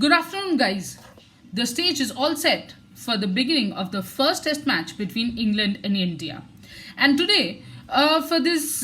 Good afternoon, guys. The stage is all set for the beginning of the first test match between England and India. And today, for this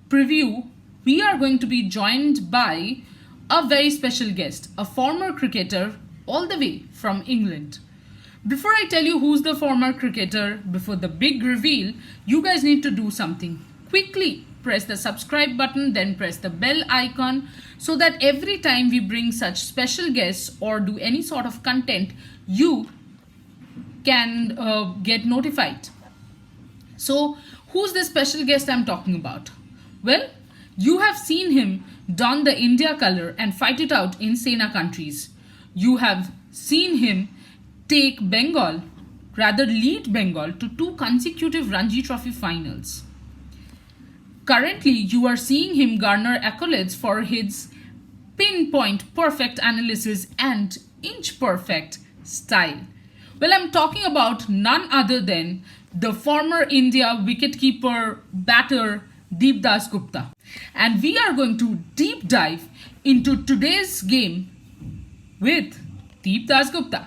preview, we are going to be joined by a very special guest, a former cricketer all the way from England. Before I tell you who's the former cricketer, before the big reveal, you guys need to do something. Quickly press the subscribe button, then press the bell icon so that every time we bring such special guests or do any sort of content, you can get notified. So, who's the special guest I'm talking about? Well, you have seen him don the India color and fight it out in Sena countries. You have seen him take Bengal, rather lead Bengal to 2 consecutive Ranji Trophy finals. Currently, you are seeing him garner accolades for his pinpoint perfect analysis and inch perfect style. Well, I'm talking about none other than the former India wicketkeeper batter Deep Dasgupta. And we are going to deep dive into today's game with Deep Dasgupta.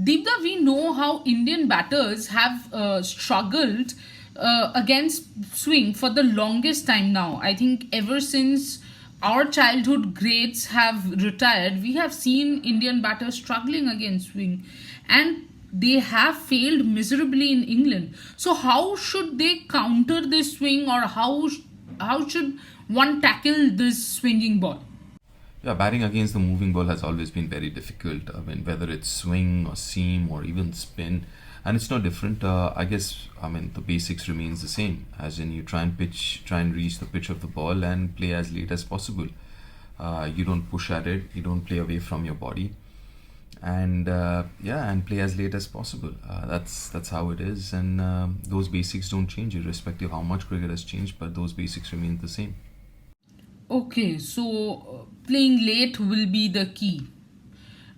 Deepda, we know how Indian batters have struggled against swing for the longest time now. I think ever since our childhood greats have retired, we have seen Indian batters struggling against swing and they have failed miserably in England. So how should they counter this swing, or how should one tackle this swinging ball? Yeah, batting against the moving ball has always been very difficult. I mean, whether it's swing or seam or even spin, and it's no different. The basics remains the same. As in, you try and reach the pitch of the ball and play as late as possible. You don't push at it. You don't play away from your body, and play as late as possible. That's how it is, and those basics don't change irrespective how much cricket has changed. But those basics remain the same. Okay, so playing late will be the key,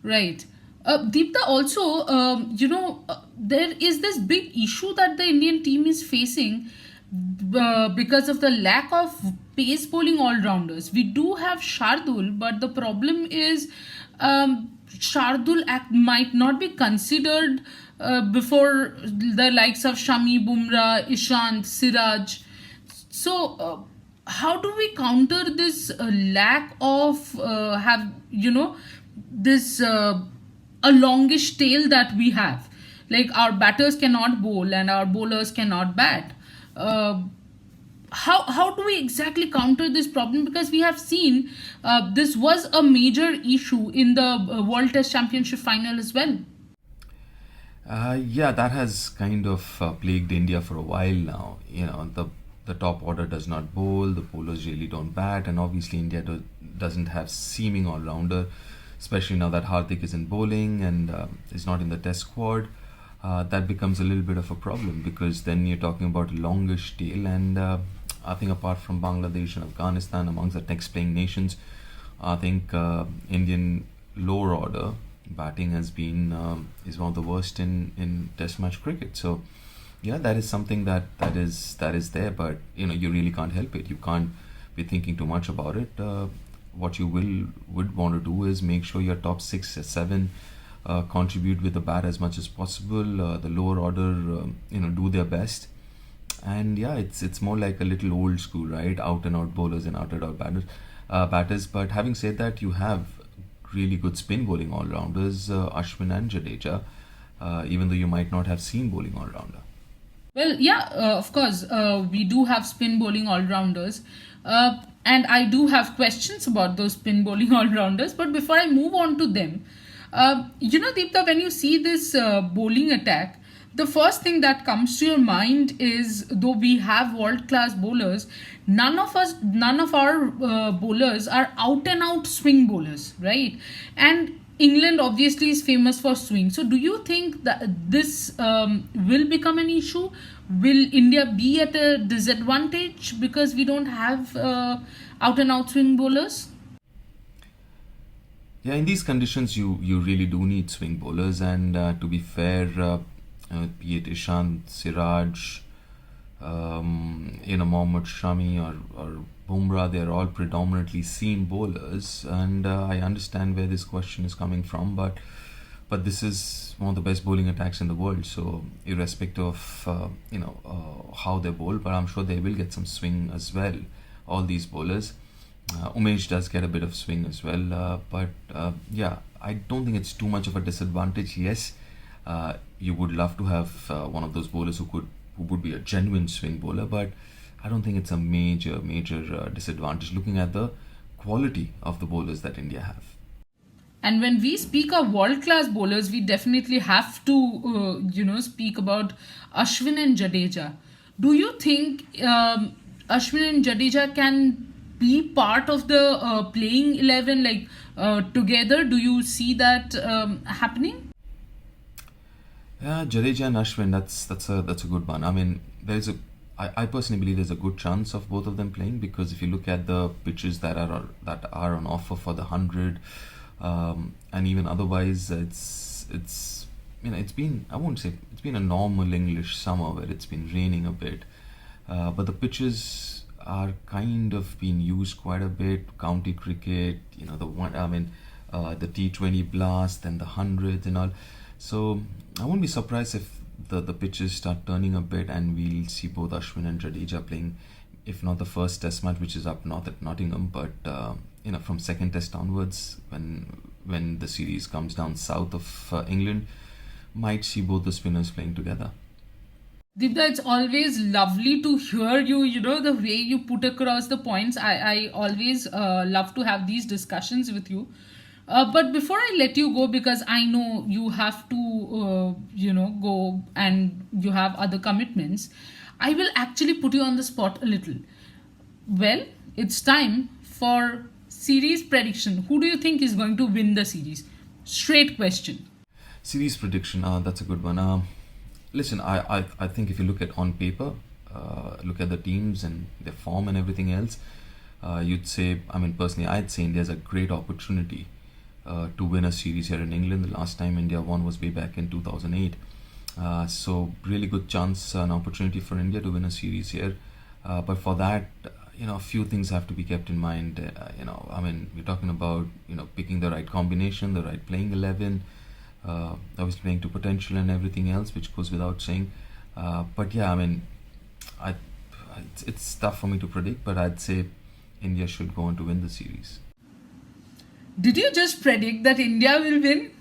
right? Deepta, also, there is this big issue that the Indian team is facing because of the lack of pace bowling all-rounders. We do have Shardul, but the problem is Shardul might not be considered before the likes of Shami, Bumrah, Ishant, Siraj. So, how do we counter this lack of this a longish tail that we have? Like, our batters cannot bowl and our bowlers cannot bat. How do we exactly counter this problem? Because we have seen this was a major issue in the World Test Championship final as well. That has kind of plagued India for a while now. The top order does not bowl, the bowlers really don't bat, and obviously India doesn't have seaming all-rounder, especially now that Hardik is in bowling and is not in the test squad. That becomes a little bit of a problem, because then you're talking about a longish tail, and I think apart from Bangladesh and Afghanistan, amongst the next playing nations, I think Indian lower order batting is one of the worst in test match cricket. So yeah, that is something that is there, but you really can't help it. You can't be thinking too much about it. What you would want to do is make sure your top 6 or 7 contribute with the bat as much as possible. The lower order, do their best, and it's more like a little old school, right? Out and out bowlers and out and out batters. But having said that, you have really good spin bowling all rounders, Ashwin and Jadeja, even though you might not have seen bowling all rounder. Well, of course, we do have spin bowling all-rounders, and I do have questions about those spin bowling all-rounders. But before I move on to them, Deepta, when you see this bowling attack, the first thing that comes to your mind is, though we have world-class bowlers, none of our bowlers are out-and-out swing bowlers, right? And England obviously is famous for swing. So do you think that this will become an issue? Will India be at a disadvantage because we don't have out and out swing bowlers? Yeah, in these conditions, you really do need swing bowlers, and to be fair, be it Ishant, Siraj, Mohammad Shami or Bumrah, they're all predominantly seam bowlers, and I understand where this question is coming from, but this is one of the best bowling attacks in the world. So irrespective of how they bowl, but I'm sure they will get some swing as well. All these bowlers, Umesh does get a bit of swing as well, but yeah, I don't think it's too much of a disadvantage. Yes, you would love to have one of those bowlers who would be a genuine swing bowler, but I don't think it's a major disadvantage looking at the quality of the bowlers that India have. And when we speak of world-class bowlers, we definitely have to, speak about Ashwin and Jadeja. Do you think Ashwin and Jadeja can be part of the playing 11, like together? Do you see that happening? Yeah, Jadeja and Ashwin, that's a good one. I mean, I personally believe there's a good chance of both of them playing, because if you look at the pitches that are on offer for the 100, and even otherwise, it's been, I won't say it's been a normal English summer where it's been raining a bit, but the pitches are kind of being used quite a bit. County cricket, the T20 blast and the hundreds and all. So I won't be surprised if the pitches start turning a bit and we'll see both Ashwin and Jadeja playing, if not the first test match, which is up north at Nottingham, but from second test onwards, when the series comes down south of England, might see both the spinners playing together. Deepda, it's always lovely to hear you, the way you put across the points. I always love to have these discussions with you. But before I let you go, because I know you have to, go and you have other commitments, I will actually put you on the spot a little. Well, it's time for series prediction. Who do you think is going to win the series? Straight question. Series prediction, that's a good one. Listen, I think if you look at on paper, look at the teams and their form and everything else, you'd say, personally, I'd say India's a great opportunity to win a series here in England. The last time India won was way back in 2008. So really good chance, an opportunity for India to win a series here. But for that, a few things have to be kept in mind. We're talking about, picking the right combination, the right playing 11, obviously playing to potential and everything else, which goes without saying. But yeah, it's tough for me to predict, but I'd say India should go on to win the series. Did you just predict that India will win?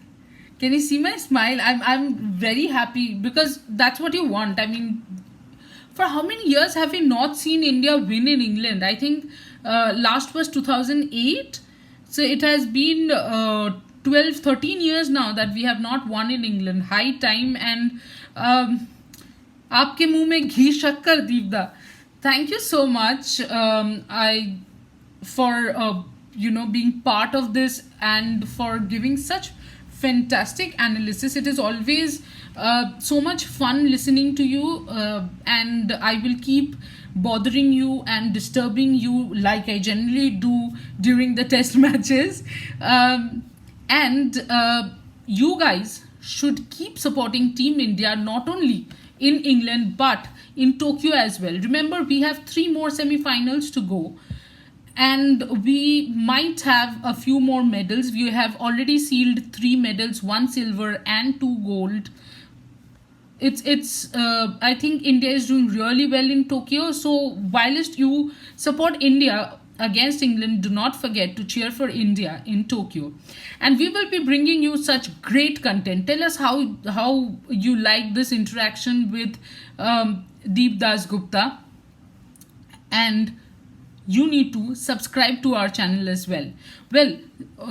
Can you see my smile? I'm very happy, because that's what you want. For how many years have we not seen India win in England? I think last was 2008. So it has been 12, 13 years now that we have not won in England. High time. And aapke muh mein ghee shakkar, Deepda. Thank you so much for being part of this and for giving such fantastic analysis. It is always so much fun listening to you, and I will keep bothering you and disturbing you like I generally do during the test matches. And you guys should keep supporting Team India, not only in England but in Tokyo as well. Remember, we have 3 more semi-finals to go, and we might have a few more medals. We have already sealed 3 medals, 1 silver and 2 gold. I think India is doing really well in Tokyo. So whilst you support India against England, do not forget to cheer for India in Tokyo. And we will be bringing you such great content. Tell us how you like this interaction with Deep Dasgupta. And you need to subscribe to our channel as well.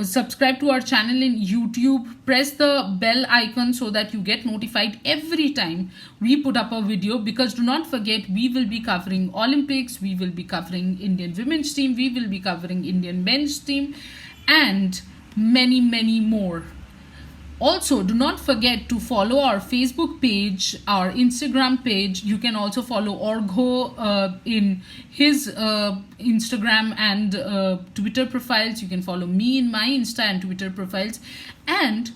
Subscribe to our channel in YouTube. Press the bell icon so that you get notified every time we put up a video, because do not forget, we will be covering Olympics, we will be covering Indian women's team, we will be covering Indian men's team, and many, many more. Also, do not forget to follow our Facebook page, our Instagram page. You can also follow Argha in his Instagram and Twitter profiles. You can follow me in my Insta and Twitter profiles. And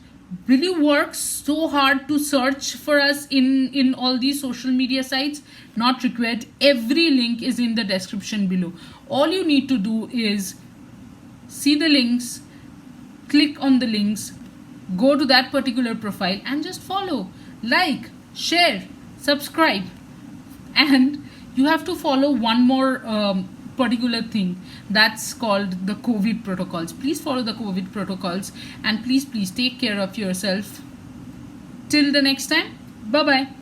Will you work so hard to search for us in all these social media sites? Not required. Every link is in the description below. All you need to do is see the links, click on the links, go to that particular profile and just follow, like, share, subscribe. And you have to follow one more particular thing, that's called the COVID protocols. Please follow the COVID protocols, and please take care of yourself. Till the next time, bye bye.